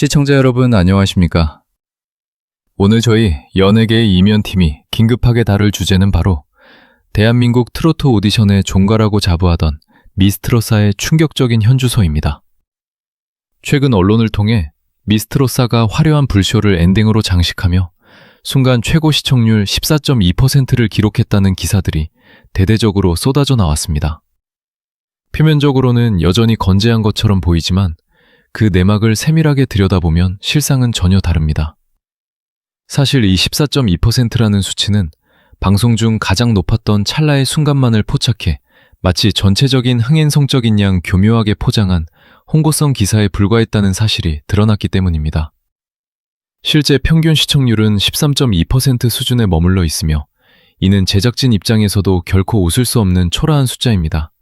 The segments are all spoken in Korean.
시청자 여러분 안녕하십니까? 오늘 저희 연예계의 이면팀이 긴급하게 다룰 주제는 바로 대한민국 트로트 오디션의 종가라고 자부하던 미스트롯사의 충격적인 현주소입니다. 최근 언론을 통해 미스트롯사가 화려한 불쇼를 엔딩으로 장식하며 순간 최고 시청률 14.2%를 기록했다는 기사들이 대대적으로 쏟아져 나왔습니다. 표면적으로는 여전히 건재한 것처럼 보이지만 그 내막을 세밀하게 들여다보면 실상은 전혀 다릅니다. 사실 이 14.2%라는 수치는 방송 중 가장 높았던 찰나의 순간만을 포착해 마치 전체적인 흥행성적인 양 교묘하게 포장한 홍보성 기사에 불과했다는 사실이 드러났기 때문입니다. 실제 평균 시청률은 13.2% 수준에 머물러 있으며 이는 제작진 입장에서도 결코 웃을 수 없는 초라한 숫자입니다.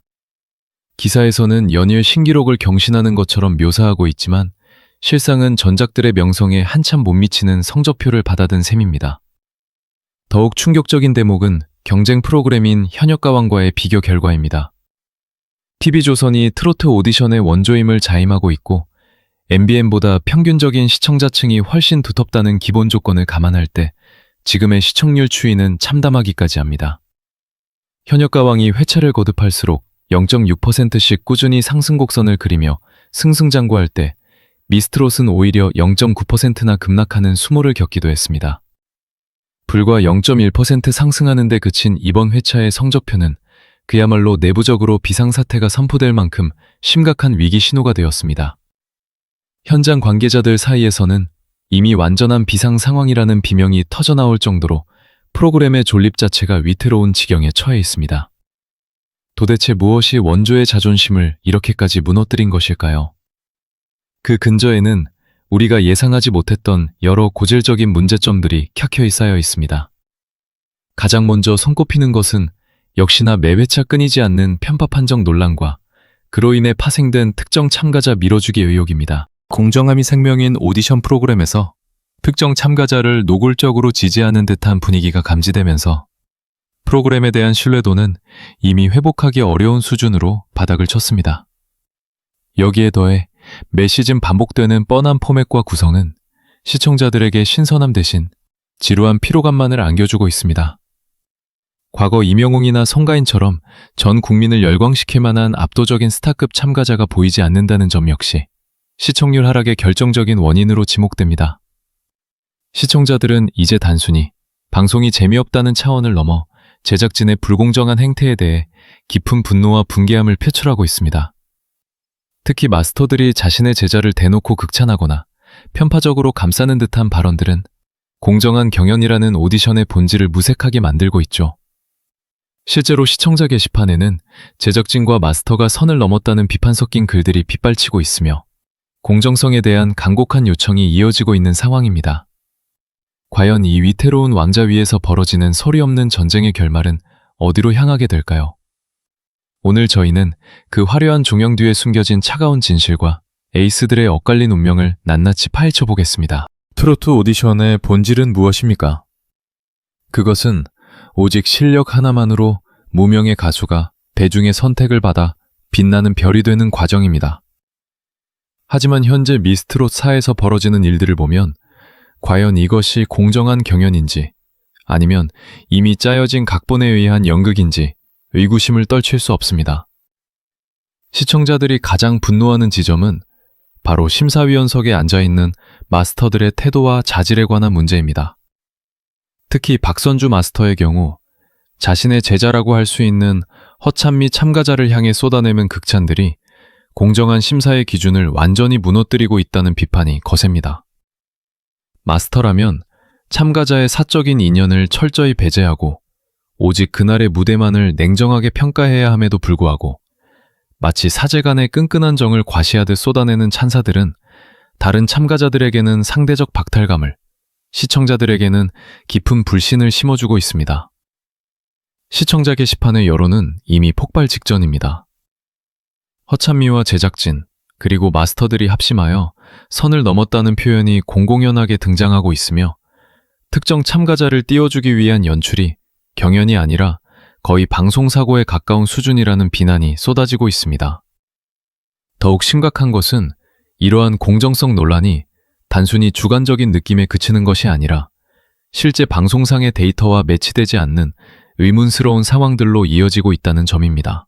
기사에서는 연일 신기록을 경신하는 것처럼 묘사하고 있지만 실상은 전작들의 명성에 한참 못 미치는 성적표를 받아든 셈입니다. 더욱 충격적인 대목은 경쟁 프로그램인 현역가왕과의 비교 결과입니다. TV조선이 트로트 오디션의 원조임을 자임하고 있고 MBN보다 평균적인 시청자층이 훨씬 두텁다는 기본 조건을 감안할 때 지금의 시청률 추이는 참담하기까지 합니다. 현역가왕이 회차를 거듭할수록 0.6%씩 꾸준히 상승 곡선을 그리며 승승장구할 때 미스트롯은 오히려 0.9%나 급락하는 수모를 겪기도 했습니다. 불과 0.1% 상승하는 데 그친 이번 회차의 성적표는 그야말로 내부적으로 비상사태가 선포될 만큼 심각한 위기 신호가 되었습니다. 현장 관계자들 사이에서는 이미 완전한 비상 상황이라는 비명이 터져나올 정도로 프로그램의 존립 자체가 위태로운 지경에 처해 있습니다. 도대체 무엇이 원조의 자존심을 이렇게까지 무너뜨린 것일까요? 그 근저에는 우리가 예상하지 못했던 여러 고질적인 문제점들이 켜켜이 쌓여 있습니다. 가장 먼저 손꼽히는 것은 역시나 매회차 끊이지 않는 편파 판정 논란과 그로 인해 파생된 특정 참가자 밀어주기 의혹입니다. 공정함이 생명인 오디션 프로그램에서 특정 참가자를 노골적으로 지지하는 듯한 분위기가 감지되면서 프로그램에 대한 신뢰도는 이미 회복하기 어려운 수준으로 바닥을 쳤습니다. 여기에 더해 매 시즌 반복되는 뻔한 포맷과 구성은 시청자들에게 신선함 대신 지루한 피로감만을 안겨주고 있습니다. 과거 임영웅이나 송가인처럼 전 국민을 열광시킬 만한 압도적인 스타급 참가자가 보이지 않는다는 점 역시 시청률 하락의 결정적인 원인으로 지목됩니다. 시청자들은 이제 단순히 방송이 재미없다는 차원을 넘어 제작진의 불공정한 행태에 대해 깊은 분노와 분개함을 표출하고 있습니다. 특히 마스터들이 자신의 제자를 대놓고 극찬하거나 편파적으로 감싸는 듯한 발언들은 공정한 경연이라는 오디션의 본질을 무색하게 만들고 있죠. 실제로 시청자 게시판에는 제작진과 마스터가 선을 넘었다는 비판 섞인 글들이 빗발치고 있으며 공정성에 대한 간곡한 요청이 이어지고 있는 상황입니다. 과연 이 위태로운 왕좌 위에서 벌어지는 소리 없는 전쟁의 결말은 어디로 향하게 될까요? 오늘 저희는 그 화려한 조명 뒤에 숨겨진 차가운 진실과 에이스들의 엇갈린 운명을 낱낱이 파헤쳐 보겠습니다. 트로트 오디션의 본질은 무엇입니까? 그것은 오직 실력 하나만으로 무명의 가수가 대중의 선택을 받아 빛나는 별이 되는 과정입니다. 하지만 현재 미스트롯사에서 벌어지는 일들을 보면 과연 이것이 공정한 경연인지 아니면 이미 짜여진 각본에 의한 연극인지 의구심을 떨칠 수 없습니다. 시청자들이 가장 분노하는 지점은 바로 심사위원석에 앉아있는 마스터들의 태도와 자질에 관한 문제입니다. 특히 박선주 마스터의 경우 자신의 제자라고 할 수 있는 허찬미 참가자를 향해 쏟아내는 극찬들이 공정한 심사의 기준을 완전히 무너뜨리고 있다는 비판이 거셉니다. 마스터라면 참가자의 사적인 인연을 철저히 배제하고 오직 그날의 무대만을 냉정하게 평가해야 함에도 불구하고 마치 사제간의 끈끈한 정을 과시하듯 쏟아내는 찬사들은 다른 참가자들에게는 상대적 박탈감을, 시청자들에게는 깊은 불신을 심어주고 있습니다. 시청자 게시판의 여론은 이미 폭발 직전입니다. 허찬미와 제작진, 그리고 마스터들이 합심하여 선을 넘었다는 표현이 공공연하게 등장하고 있으며 특정 참가자를 띄워주기 위한 연출이 경연이 아니라 거의 방송사고에 가까운 수준이라는 비난이 쏟아지고 있습니다. 더욱 심각한 것은 이러한 공정성 논란이 단순히 주관적인 느낌에 그치는 것이 아니라 실제 방송상의 데이터와 매치되지 않는 의문스러운 상황들로 이어지고 있다는 점입니다.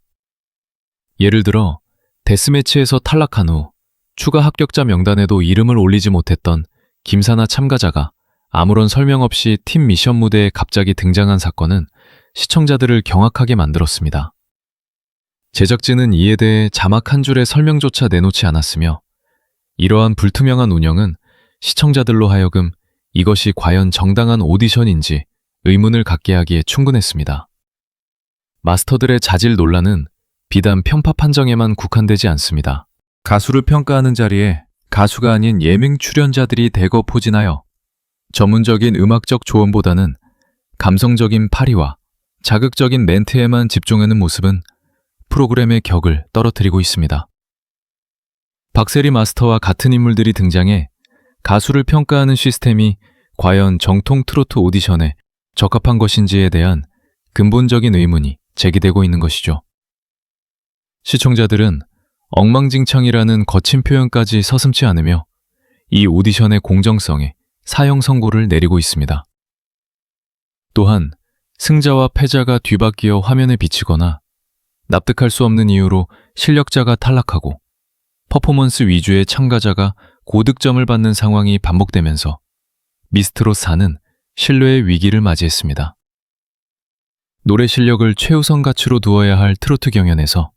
예를 들어 데스매치에서 탈락한 후 추가 합격자 명단에도 이름을 올리지 못했던 김사나 참가자가 아무런 설명 없이 팀 미션 무대에 갑자기 등장한 사건은 시청자들을 경악하게 만들었습니다. 제작진은 이에 대해 자막 한 줄의 설명조차 내놓지 않았으며 이러한 불투명한 운영은 시청자들로 하여금 이것이 과연 정당한 오디션인지 의문을 갖게 하기에 충분했습니다. 마스터들의 자질 논란은 비단 편파 판정에만 국한되지 않습니다. 가수를 평가하는 자리에 가수가 아닌 예명 출연자들이 대거 포진하여 전문적인 음악적 조언보다는 감성적인 파리와 자극적인 멘트에만 집중하는 모습은 프로그램의 격을 떨어뜨리고 있습니다. 박세리 마스터와 같은 인물들이 등장해 가수를 평가하는 시스템이 과연 정통 트로트 오디션에 적합한 것인지에 대한 근본적인 의문이 제기되고 있는 것이죠. 시청자들은 엉망진창이라는 거친 표현까지 서슴지 않으며 이 오디션의 공정성에 사형 선고를 내리고 있습니다. 또한 승자와 패자가 뒤바뀌어 화면에 비치거나 납득할 수 없는 이유로 실력자가 탈락하고 퍼포먼스 위주의 참가자가 고득점을 받는 상황이 반복되면서 미스트롯4는 신뢰의 위기를 맞이했습니다. 노래 실력을 최우선 가치로 두어야 할 트로트 경연에서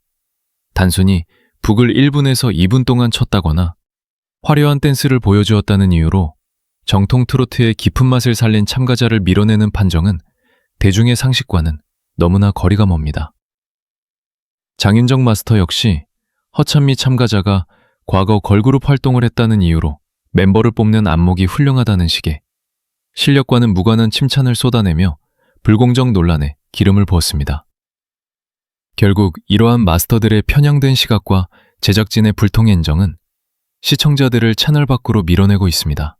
단순히 북을 1분에서 2분 동안 쳤다거나 화려한 댄스를 보여주었다는 이유로 정통 트로트의 깊은 맛을 살린 참가자를 밀어내는 판정은 대중의 상식과는 너무나 거리가 멉니다. 장윤정 마스터 역시 허찬미 참가자가 과거 걸그룹 활동을 했다는 이유로 멤버를 뽑는 안목이 훌륭하다는 식의 실력과는 무관한 칭찬을 쏟아내며 불공정 논란에 기름을 부었습니다. 결국 이러한 마스터들의 편향된 시각과 제작진의 불통행정은 시청자들을 채널 밖으로 밀어내고 있습니다.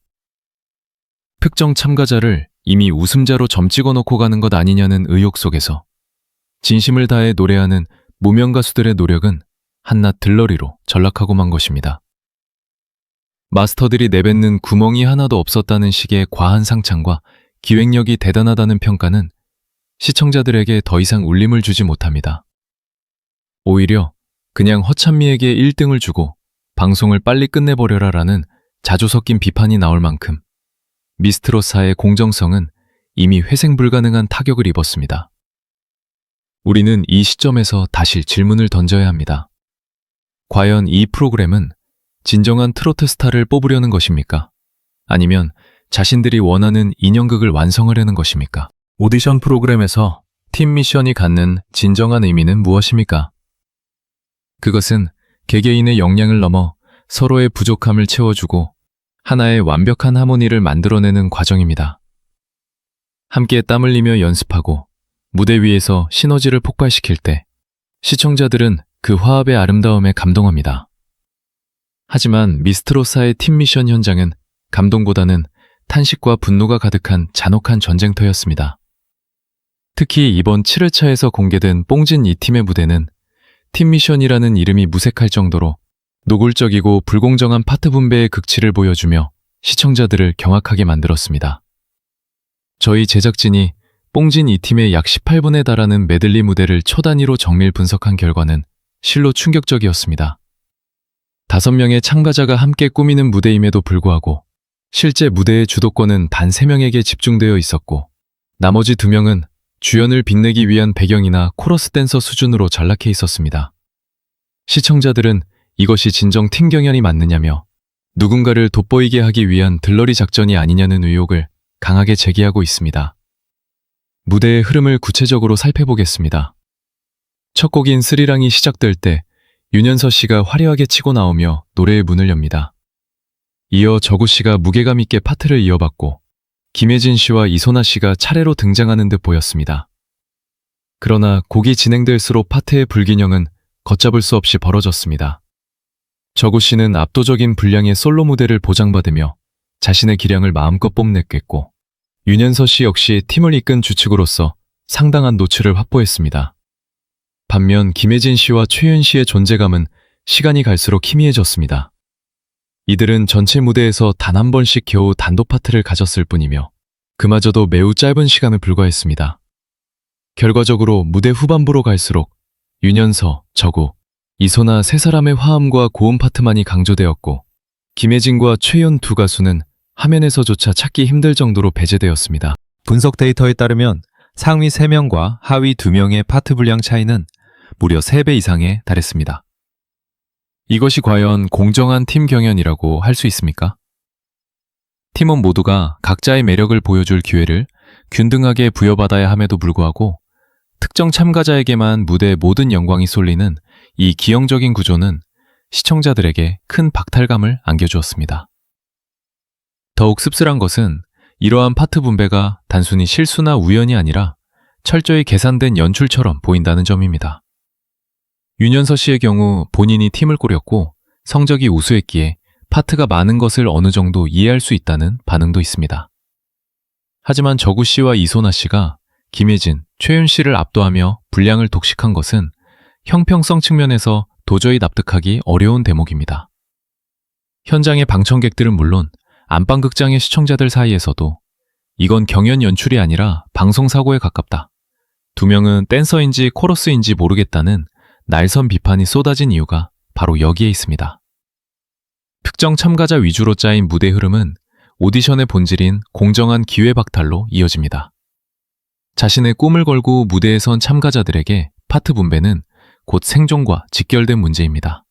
특정 참가자를 이미 우승자로 점 찍어놓고 가는 것 아니냐는 의혹 속에서 진심을 다해 노래하는 무명 가수들의 노력은 한낱 들러리로 전락하고 만 것입니다. 마스터들이 내뱉는 구멍이 하나도 없었다는 식의 과한 상창과 기획력이 대단하다는 평가는 시청자들에게 더 이상 울림을 주지 못합니다. 오히려 그냥 허찬미에게 1등을 주고 방송을 빨리 끝내버려라라는 자주 섞인 비판이 나올 만큼 미스트롯사의 공정성은 이미 회생 불가능한 타격을 입었습니다. 우리는 이 시점에서 다시 질문을 던져야 합니다. 과연 이 프로그램은 진정한 트로트 스타를 뽑으려는 것입니까? 아니면 자신들이 원하는 인형극을 완성하려는 것입니까? 오디션 프로그램에서 팀 미션이 갖는 진정한 의미는 무엇입니까? 그것은 개개인의 역량을 넘어 서로의 부족함을 채워주고 하나의 완벽한 하모니를 만들어내는 과정입니다. 함께 땀 흘리며 연습하고 무대 위에서 시너지를 폭발시킬 때 시청자들은 그 화합의 아름다움에 감동합니다. 하지만 미스트롯사의 팀 미션 현장은 감동보다는 탄식과 분노가 가득한 잔혹한 전쟁터였습니다. 특히 이번 7회차에서 공개된 뽕진 이 팀의 무대는 팀 미션이라는 이름이 무색할 정도로 노골적이고 불공정한 파트 분배의 극치를 보여주며 시청자들을 경악하게 만들었습니다. 저희 제작진이 뽕진 이 팀의 약 18분에 달하는 메들리 무대를 초 단위로 정밀 분석한 결과는 실로 충격적이었습니다. 5명의 참가자가 함께 꾸미는 무대임에도 불구하고 실제 무대의 주도권은 단 3명에게 집중되어 있었고 나머지 2명은 주연을 빛내기 위한 배경이나 코러스 댄서 수준으로 전락해 있었습니다. 시청자들은 이것이 진정 팀 경연이 맞느냐며 누군가를 돋보이게 하기 위한 들러리 작전이 아니냐는 의혹을 강하게 제기하고 있습니다. 무대의 흐름을 구체적으로 살펴보겠습니다. 첫 곡인 스리랑이 시작될 때 윤현서 씨가 화려하게 치고 나오며 노래의 문을 엽니다. 이어 저구 씨가 무게감 있게 파트를 이어받고 김혜진 씨와 이소나 씨가 차례로 등장하는 듯 보였습니다. 그러나 곡이 진행될수록 파트의 불균형은 걷잡을 수 없이 벌어졌습니다. 저구 씨는 압도적인 분량의 솔로 무대를 보장받으며 자신의 기량을 마음껏 뽐냈겠고 윤현서 씨 역시 팀을 이끈 주축으로서 상당한 노출을 확보했습니다. 반면 김혜진 씨와 최윤 씨의 존재감은 시간이 갈수록 희미해졌습니다. 이들은 전체 무대에서 단 한 번씩 겨우 단독 파트를 가졌을 뿐이며 그마저도 매우 짧은 시간을 불과했습니다. 결과적으로 무대 후반부로 갈수록 윤현서, 저구, 이소나 세 사람의 화음과 고음 파트만이 강조되었고 김혜진과 최연 두 가수는 화면에서조차 찾기 힘들 정도로 배제되었습니다. 분석 데이터에 따르면 상위 3명과 하위 2명의 파트 분량 차이는 무려 3배 이상에 달했습니다. 이것이 과연 공정한 팀 경연이라고 할 수 있습니까? 팀원 모두가 각자의 매력을 보여줄 기회를 균등하게 부여받아야 함에도 불구하고 특정 참가자에게만 무대의 모든 영광이 쏠리는 이 기형적인 구조는 시청자들에게 큰 박탈감을 안겨주었습니다. 더욱 씁쓸한 것은 이러한 파트 분배가 단순히 실수나 우연이 아니라 철저히 계산된 연출처럼 보인다는 점입니다. 윤현서 씨의 경우 본인이 팀을 꾸렸고 성적이 우수했기에 파트가 많은 것을 어느 정도 이해할 수 있다는 반응도 있습니다. 하지만 저구 씨와 이소나 씨가 김혜진, 최윤 씨를 압도하며 분량을 독식한 것은 형평성 측면에서 도저히 납득하기 어려운 대목입니다. 현장의 방청객들은 물론 안방극장의 시청자들 사이에서도 이건 경연 연출이 아니라 방송사고에 가깝다. 두 명은 댄서인지 코러스인지 모르겠다는 날선 비판이 쏟아진 이유가 바로 여기에 있습니다. 특정 참가자 위주로 짜인 무대 흐름은 오디션의 본질인 공정한 기회 박탈로 이어집니다. 자신의 꿈을 걸고 무대에 선 참가자들에게 파트 분배는 곧 생존과 직결된 문제입니다.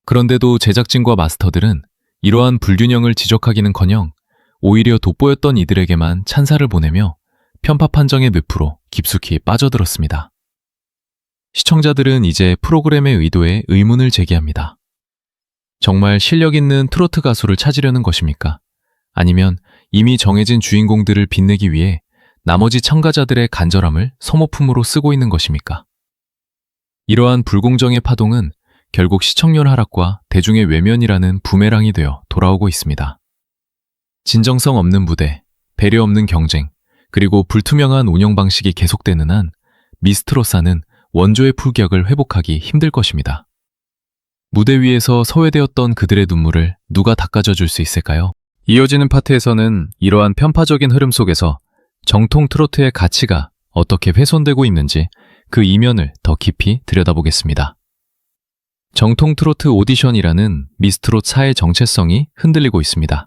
그런데도 제작진과 마스터들은 이러한 불균형을 지적하기는커녕 오히려 돋보였던 이들에게만 찬사를 보내며 편파 판정의 늪으로 깊숙이 빠져들었습니다. 시청자들은 이제 프로그램의 의도에 의문을 제기합니다. 정말 실력 있는 트로트 가수를 찾으려는 것입니까? 아니면 이미 정해진 주인공들을 빛내기 위해 나머지 참가자들의 간절함을 소모품으로 쓰고 있는 것입니까? 이러한 불공정의 파동은 결국 시청률 하락과 대중의 외면이라는 부메랑이 되어 돌아오고 있습니다. 진정성 없는 무대, 배려 없는 경쟁, 그리고 불투명한 운영 방식이 계속되는 한 미스트로사는 원조의 품격을 회복하기 힘들 것입니다. 무대 위에서 소외되었던 그들의 눈물을 누가 닦아줘 줄 수 있을까요? 이어지는 파트에서는 이러한 편파적인 흐름 속에서 정통 트로트의 가치가 어떻게 훼손되고 있는지 그 이면을 더 깊이 들여다보겠습니다. 정통 트로트 오디션이라는 미스트롯 사의 정체성이 흔들리고 있습니다.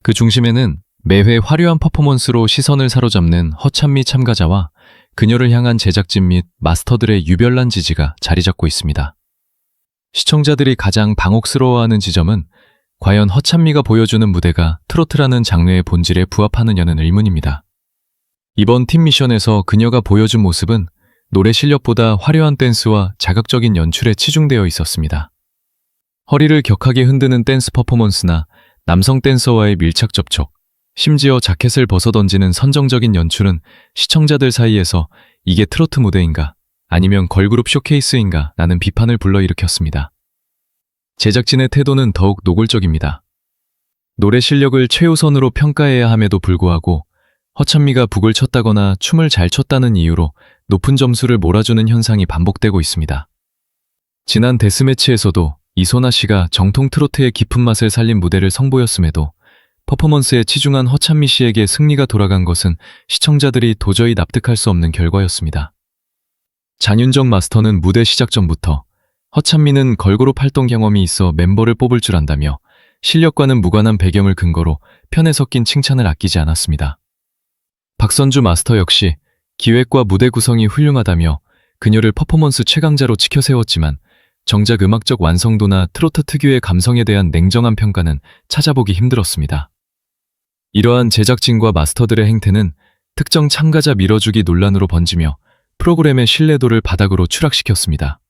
그 중심에는 매회 화려한 퍼포먼스로 시선을 사로잡는 허찬미 참가자와 그녀를 향한 제작진 및 마스터들의 유별난 지지가 자리 잡고 있습니다. 시청자들이 가장 방혹스러워하는 지점은 과연 허찬미가 보여주는 무대가 트로트라는 장르의 본질에 부합하느냐는 의문입니다. 이번 팀 미션에서 그녀가 보여준 모습은 노래 실력보다 화려한 댄스와 자극적인 연출에 치중되어 있었습니다. 허리를 격하게 흔드는 댄스 퍼포먼스나 남성 댄서와의 밀착 접촉, 심지어 자켓을 벗어던지는 선정적인 연출은 시청자들 사이에서 이게 트로트 무대인가 아니면 걸그룹 쇼케이스인가 라는 비판을 불러일으켰습니다. 제작진의 태도는 더욱 노골적입니다. 노래 실력을 최우선으로 평가해야 함에도 불구하고 허찬미가 북을 쳤다거나 춤을 잘 췄다는 이유로 높은 점수를 몰아주는 현상이 반복되고 있습니다. 지난 데스매치에서도 이소나 씨가 정통 트로트의 깊은 맛을 살린 무대를 선보였음에도 퍼포먼스에 치중한 허찬미 씨에게 승리가 돌아간 것은 시청자들이 도저히 납득할 수 없는 결과였습니다. 장윤정 마스터는 무대 시작 전부터 허찬미는 걸그룹 활동 경험이 있어 멤버를 뽑을 줄 안다며 실력과는 무관한 배경을 근거로 편에 섞인 칭찬을 아끼지 않았습니다. 박선주 마스터 역시 기획과 무대 구성이 훌륭하다며 그녀를 퍼포먼스 최강자로 치켜세웠지만 정작 음악적 완성도나 트로트 특유의 감성에 대한 냉정한 평가는 찾아보기 힘들었습니다. 이러한 제작진과 마스터들의 행태는 특정 참가자 밀어주기 논란으로 번지며 프로그램의 신뢰도를 바닥으로 추락시켰습니다.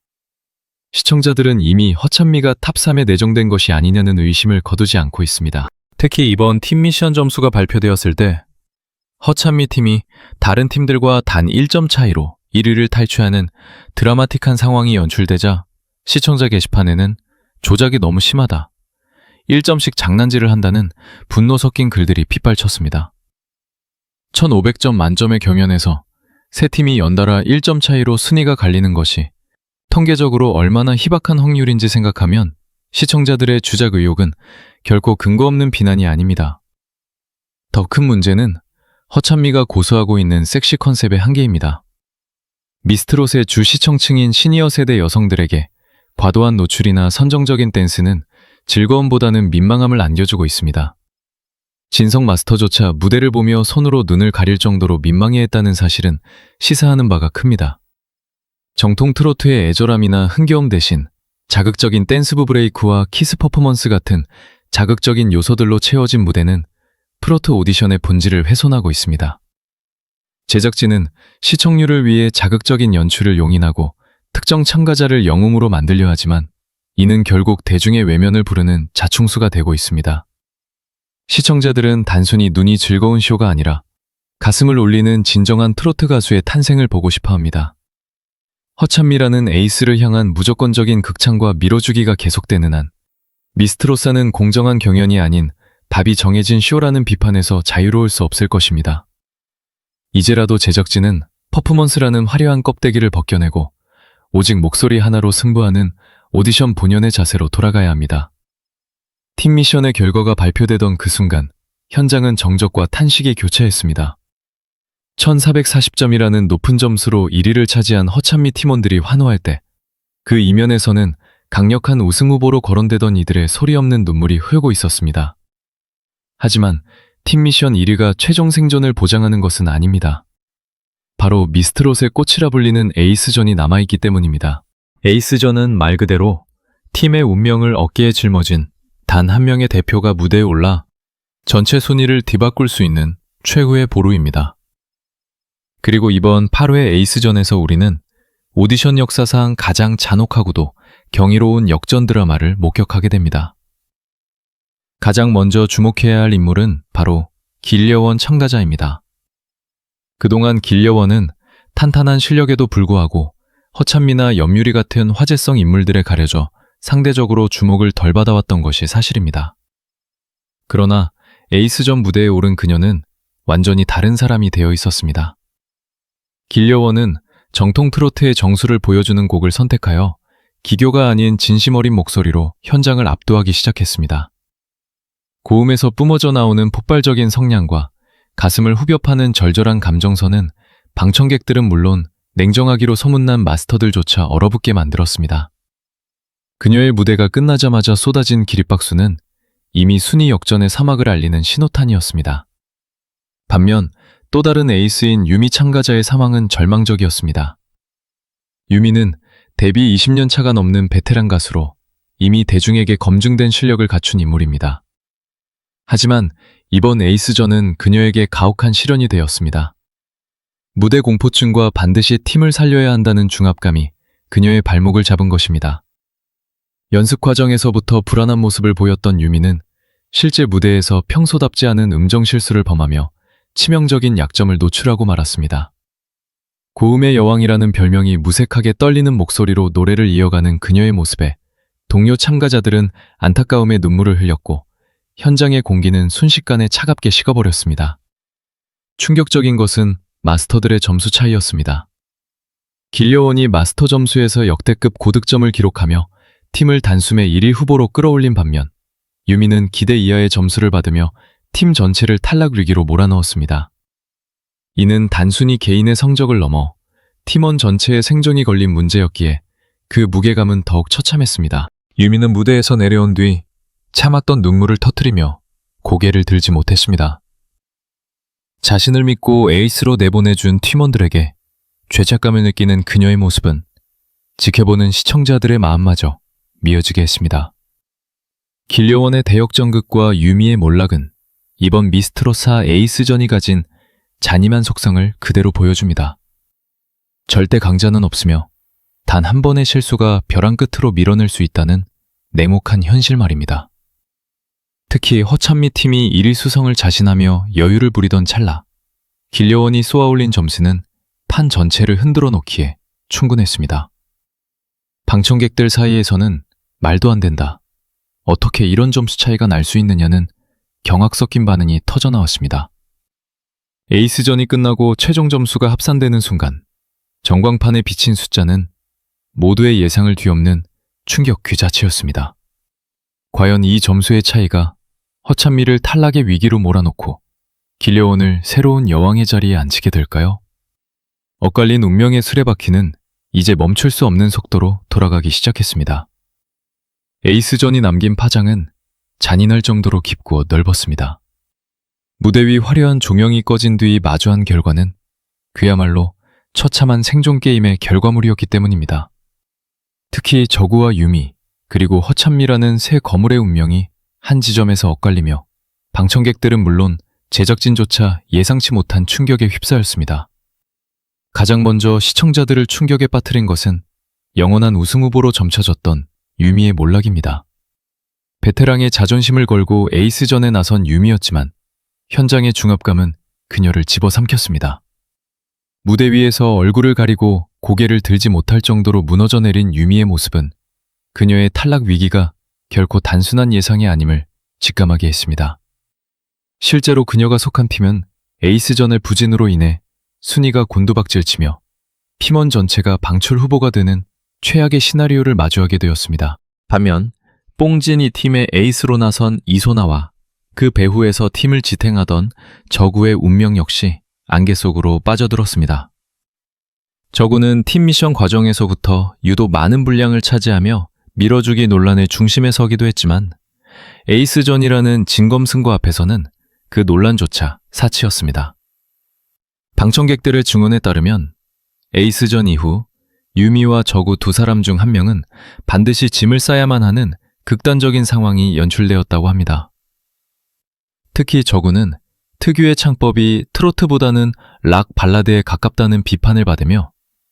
시청자들은 이미 허찬미가 탑3에 내정된 것이 아니냐는 의심을 거두지 않고 있습니다. 특히 이번 팀 미션 점수가 발표되었을 때 허찬미 팀이 다른 팀들과 단 1점 차이로 1위를 탈취하는 드라마틱한 상황이 연출되자 시청자 게시판에는 조작이 너무 심하다, 1점씩 장난질을 한다는 분노 섞인 글들이 빗발쳤습니다. 1500점 만점의 경연에서 세 팀이 연달아 1점 차이로 순위가 갈리는 것이 통계적으로 얼마나 희박한 확률인지 생각하면 시청자들의 주작 의혹은 결코 근거 없는 비난이 아닙니다. 더 큰 문제는 허찬미가 고수하고 있는 섹시 컨셉의 한계입니다. 미스트롯의 주 시청층인 시니어 세대 여성들에게 과도한 노출이나 선정적인 댄스는 즐거움보다는 민망함을 안겨주고 있습니다. 진성 마스터조차 무대를 보며 손으로 눈을 가릴 정도로 민망해했다는 사실은 시사하는 바가 큽니다. 정통 트로트의 애절함이나 흥겨움 대신 자극적인 댄스부 브레이크와 키스 퍼포먼스 같은 자극적인 요소들로 채워진 무대는 트로트 오디션의 본질을 훼손하고 있습니다. 제작진은 시청률을 위해 자극적인 연출을 용인하고 특정 참가자를 영웅으로 만들려 하지만 이는 결국 대중의 외면을 부르는 자충수가 되고 있습니다. 시청자들은 단순히 눈이 즐거운 쇼가 아니라 가슴을 울리는 진정한 트로트 가수의 탄생을 보고 싶어 합니다. 허찬미라는 에이스를 향한 무조건적인 극찬과 밀어주기가 계속되는 한 미스트롯사는 공정한 경연이 아닌 답이 정해진 쇼라는 비판에서 자유로울 수 없을 것입니다. 이제라도 제작진은 퍼포먼스라는 화려한 껍데기를 벗겨내고 오직 목소리 하나로 승부하는 오디션 본연의 자세로 돌아가야 합니다. 팀 미션의 결과가 발표되던 그 순간 현장은 정적과 탄식이 교차했습니다. 1440점이라는 높은 점수로 1위를 차지한 허찬미 팀원들이 환호할 때 그 이면에서는 강력한 우승 후보로 거론되던 이들의 소리 없는 눈물이 흐르고 있었습니다. 하지만 팀 미션 1위가 최종 생존을 보장하는 것은 아닙니다. 바로 미스트롯의 꽃이라 불리는 에이스전이 남아있기 때문입니다. 에이스전은 말 그대로 팀의 운명을 어깨에 짊어진 단 한 명의 대표가 무대에 올라 전체 순위를 뒤바꿀 수 있는 최후의 보루입니다. 그리고 이번 8회 에이스전에서 우리는 오디션 역사상 가장 잔혹하고도 경이로운 역전 드라마를 목격하게 됩니다. 가장 먼저 주목해야 할 인물은 바로 길려원 참가자입니다. 그동안 길려원은 탄탄한 실력에도 불구하고 허찬미나 염유리 같은 화제성 인물들에 가려져 상대적으로 주목을 덜 받아왔던 것이 사실입니다. 그러나 에이스전 무대에 오른 그녀는 완전히 다른 사람이 되어 있었습니다. 길려원은 정통 트로트의 정수를 보여주는 곡을 선택하여 기교가 아닌 진심 어린 목소리로 현장을 압도하기 시작했습니다. 고음에서 뿜어져 나오는 폭발적인 성량과 가슴을 후벼 파는 절절한 감정선은 방청객들은 물론 냉정하기로 소문난 마스터들조차 얼어붙게 만들었습니다. 그녀의 무대가 끝나자마자 쏟아진 기립박수는 이미 순위 역전의 사막을 알리는 신호탄이었습니다. 반면 또 다른 에이스인 유미 참가자의 상황은 절망적이었습니다. 유미는 데뷔 20년 차가 넘는 베테랑 가수로 이미 대중에게 검증된 실력을 갖춘 인물입니다. 하지만 이번 에이스전은 그녀에게 가혹한 시련이 되었습니다. 무대 공포증과 반드시 팀을 살려야 한다는 중압감이 그녀의 발목을 잡은 것입니다. 연습 과정에서부터 불안한 모습을 보였던 유미는 실제 무대에서 평소답지 않은 음정 실수를 범하며 치명적인 약점을 노출하고 말았습니다. 고음의 여왕이라는 별명이 무색하게 떨리는 목소리로 노래를 이어가는 그녀의 모습에 동료 참가자들은 안타까움에 눈물을 흘렸고 현장의 공기는 순식간에 차갑게 식어버렸습니다. 충격적인 것은 마스터들의 점수 차이였습니다. 길려원이 마스터 점수에서 역대급 고득점을 기록하며 팀을 단숨에 1위 후보로 끌어올린 반면 유미는 기대 이하의 점수를 받으며 팀 전체를 탈락 위기로 몰아넣었습니다. 이는 단순히 개인의 성적을 넘어 팀원 전체의 생존이 걸린 문제였기에 그 무게감은 더욱 처참했습니다. 유미는 무대에서 내려온 뒤 참았던 눈물을 터뜨리며 고개를 들지 못했습니다. 자신을 믿고 에이스로 내보내준 팀원들에게 죄책감을 느끼는 그녀의 모습은 지켜보는 시청자들의 마음마저 미어지게 했습니다. 길려원의 대역전극과 유미의 몰락은 이번 미스트롯사 에이스전이 가진 잔인한 속성을 그대로 보여줍니다. 절대 강자는 없으며 단 한 번의 실수가 벼랑 끝으로 밀어낼 수 있다는 냉혹한 현실 말입니다. 특히 허찬미 팀이 1위 수성을 자신하며 여유를 부리던 찰나 길려원이 쏘아올린 점수는 판 전체를 흔들어 놓기에 충분했습니다. 방청객들 사이에서는 말도 안 된다, 어떻게 이런 점수 차이가 날 수 있느냐는 경악 섞인 반응이 터져나왔습니다. 에이스전이 끝나고 최종 점수가 합산되는 순간 전광판에 비친 숫자는 모두의 예상을 뒤엎는 충격 그 자체였습니다. 과연 이 점수의 차이가 허찬미를 탈락의 위기로 몰아넣고 길려온을 새로운 여왕의 자리에 앉히게 될까요? 엇갈린 운명의 수레바퀴는 이제 멈출 수 없는 속도로 돌아가기 시작했습니다. 에이스전이 남긴 파장은 잔인할 정도로 깊고 넓었습니다. 무대 위 화려한 조명이 꺼진 뒤 마주한 결과는 그야말로 처참한 생존 게임의 결과물이었기 때문입니다. 특히 저구와 유미, 그리고 허찬미라는 새 거물의 운명이 한 지점에서 엇갈리며 방청객들은 물론 제작진조차 예상치 못한 충격에 휩싸였습니다. 가장 먼저 시청자들을 충격에 빠뜨린 것은 영원한 우승 후보로 점쳐졌던 유미의 몰락입니다. 베테랑의 자존심을 걸고 에이스전에 나선 유미였지만 현장의 중압감은 그녀를 집어삼켰습니다. 무대 위에서 얼굴을 가리고 고개를 들지 못할 정도로 무너져 내린 유미의 모습은 그녀의 탈락 위기가 결코 단순한 예상이 아님을 직감하게 했습니다. 실제로 그녀가 속한 팀은 에이스전의 부진으로 인해 순위가 곤두박질치며 팀원 전체가 방출 후보가 되는 최악의 시나리오를 마주하게 되었습니다. 반면 뽕진이 팀의 에이스로 나선 이소나와 그 배후에서 팀을 지탱하던 저구의 운명 역시 안개 속으로 빠져들었습니다. 저구는 팀 미션 과정에서부터 유독 많은 분량을 차지하며 밀어주기 논란의 중심에 서기도 했지만 에이스전이라는 진검승부 앞에서는 그 논란조차 사치였습니다. 방청객들의 증언에 따르면 에이스전 이후 유미와 저구 두 사람 중 한 명은 반드시 짐을 싸야만 하는 극단적인 상황이 연출되었다고 합니다. 특히 저구는 특유의 창법이 트로트보다는 락 발라드에 가깝다는 비판을 받으며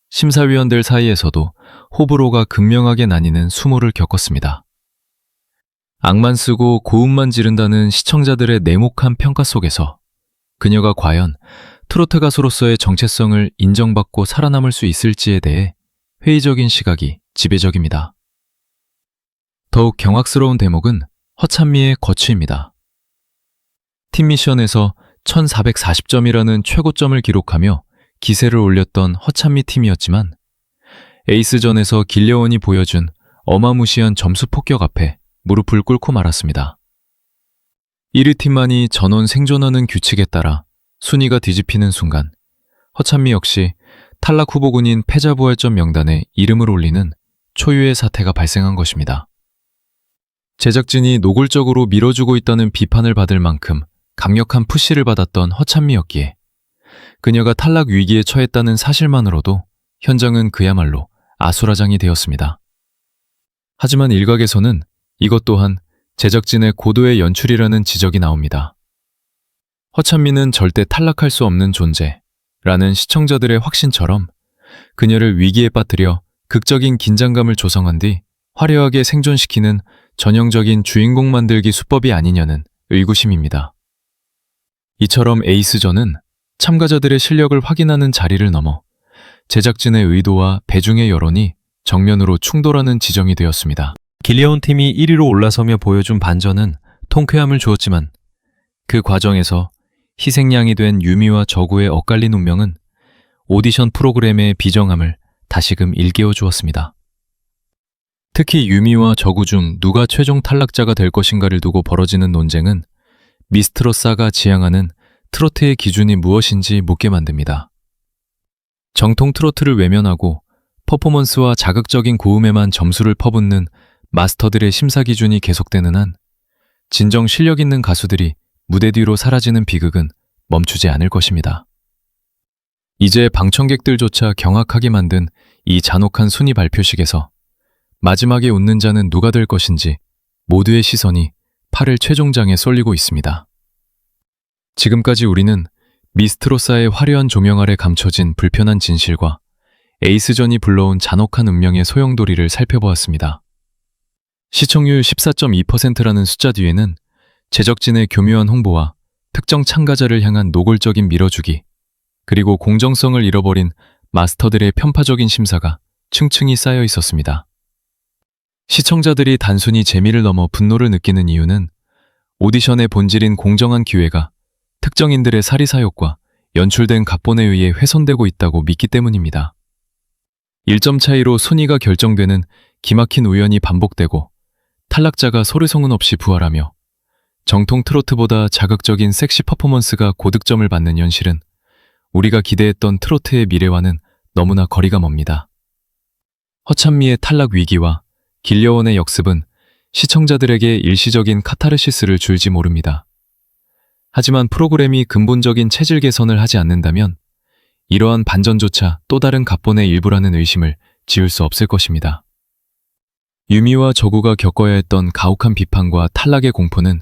심사위원들 사이에서도 호불호가 극명하게 나뉘는 수모를 겪었습니다. 악만 쓰고 고음만 지른다는 시청자들의 냉혹한 평가 속에서 그녀가 과연 트로트 가수로서의 정체성을 인정받고 살아남을 수 있을지에 대해 회의적인 시각이 지배적입니다. 더욱 경악스러운 대목은 허찬미의 거취입니다. 팀 미션에서 1440점이라는 최고점을 기록하며 기세를 올렸던 허찬미 팀이었지만 에이스전에서 길려온이 보여준 어마무시한 점수 폭격 앞에 무릎을 꿇고 말았습니다. 1위 팀만이 전원 생존하는 규칙에 따라 순위가 뒤집히는 순간 허찬미 역시 탈락 후보군인 패자부활전 명단에 이름을 올리는 초유의 사태가 발생한 것입니다. 제작진이 노골적으로 밀어주고 있다는 비판을 받을 만큼 강력한 푸시를 받았던 허찬미였기에 그녀가 탈락 위기에 처했다는 사실만으로도 현장은 그야말로 아수라장이 되었습니다. 하지만 일각에서는 이것 또한 제작진의 고도의 연출이라는 지적이 나옵니다. 허찬미는 절대 탈락할 수 없는 존재라는 시청자들의 확신처럼 그녀를 위기에 빠뜨려 극적인 긴장감을 조성한 뒤 화려하게 생존시키는 전형적인 주인공 만들기 수법이 아니냐는 의구심입니다. 이처럼 에이스전은 참가자들의 실력을 확인하는 자리를 넘어 제작진의 의도와 배중의 여론이 정면으로 충돌하는 지점이 되었습니다. 길려온 팀이 1위로 올라서며 보여준 반전은 통쾌함을 주었지만 그 과정에서 희생양이 된 유미와 저구의 엇갈린 운명은 오디션 프로그램의 비정함을 다시금 일깨워 주었습니다. 특히 유미와 저구 중 누가 최종 탈락자가 될 것인가를 두고 벌어지는 논쟁은 미스트로사가 지향하는 트로트의 기준이 무엇인지 묻게 만듭니다. 정통 트로트를 외면하고 퍼포먼스와 자극적인 고음에만 점수를 퍼붓는 마스터들의 심사 기준이 계속되는 한 진정 실력 있는 가수들이 무대 뒤로 사라지는 비극은 멈추지 않을 것입니다. 이제 방청객들조차 경악하게 만든 이 잔혹한 순위 발표식에서 마지막에 웃는 자는 누가 될 것인지 모두의 시선이 8일 최종장에 쏠리고 있습니다. 지금까지 우리는 미스트로사의 화려한 조명 아래 감춰진 불편한 진실과 에이스전이 불러온 잔혹한 운명의 소용돌이를 살펴보았습니다. 시청률 14.2%라는 숫자 뒤에는 제작진의 교묘한 홍보와 특정 참가자를 향한 노골적인 밀어주기, 그리고 공정성을 잃어버린 마스터들의 편파적인 심사가 층층이 쌓여 있었습니다. 시청자들이 단순히 재미를 넘어 분노를 느끼는 이유는 오디션의 본질인 공정한 기회가 특정인들의 사리사욕과 연출된 각본에 의해 훼손되고 있다고 믿기 때문입니다. 1점 차이로 순위가 결정되는 기막힌 우연이 반복되고 탈락자가 소리소문 없이 부활하며 정통 트로트보다 자극적인 섹시 퍼포먼스가 고득점을 받는 현실은 우리가 기대했던 트로트의 미래와는 너무나 거리가 멉니다. 허찬미의 탈락 위기와 길려원의 역습은 시청자들에게 일시적인 카타르시스를 줄지 모릅니다. 하지만 프로그램이 근본적인 체질 개선을 하지 않는다면 이러한 반전조차 또 다른 각본의 일부라는 의심을 지울 수 없을 것입니다. 유미와 저구가 겪어야 했던 가혹한 비판과 탈락의 공포는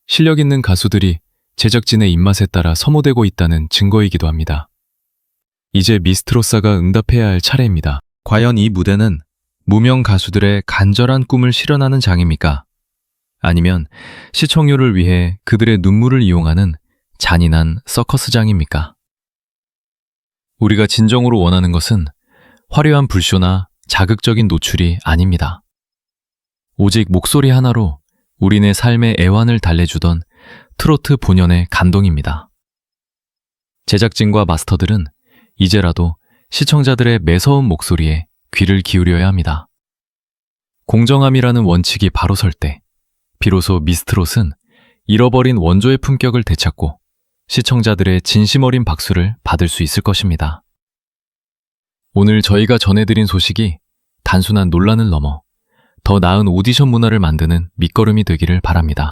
실력 있는 가수들이 제작진의 입맛에 따라 소모되고 있다는 증거이기도 합니다. 이제 미스트로사가 응답해야 할 차례입니다. 과연 이 무대는 무명 가수들의 간절한 꿈을 실현하는 장입니까? 아니면 시청률을 위해 그들의 눈물을 이용하는 잔인한 서커스장입니까? 우리가 진정으로 원하는 것은 화려한 불쇼나 자극적인 노출이 아닙니다. 오직 목소리 하나로 우리네 삶의 애환을 달래주던 트로트 본연의 감동입니다. 제작진과 마스터들은 이제라도 시청자들의 매서운 목소리에 귀를 기울여야 합니다. 공정함이라는 원칙이 바로 설 때 비로소 미스트롯은 잃어버린 원조의 품격을 되찾고 시청자들의 진심 어린 박수를 받을 수 있을 것입니다. 오늘 저희가 전해드린 소식이 단순한 논란을 넘어 더 나은 오디션 문화를 만드는 밑거름이 되기를 바랍니다.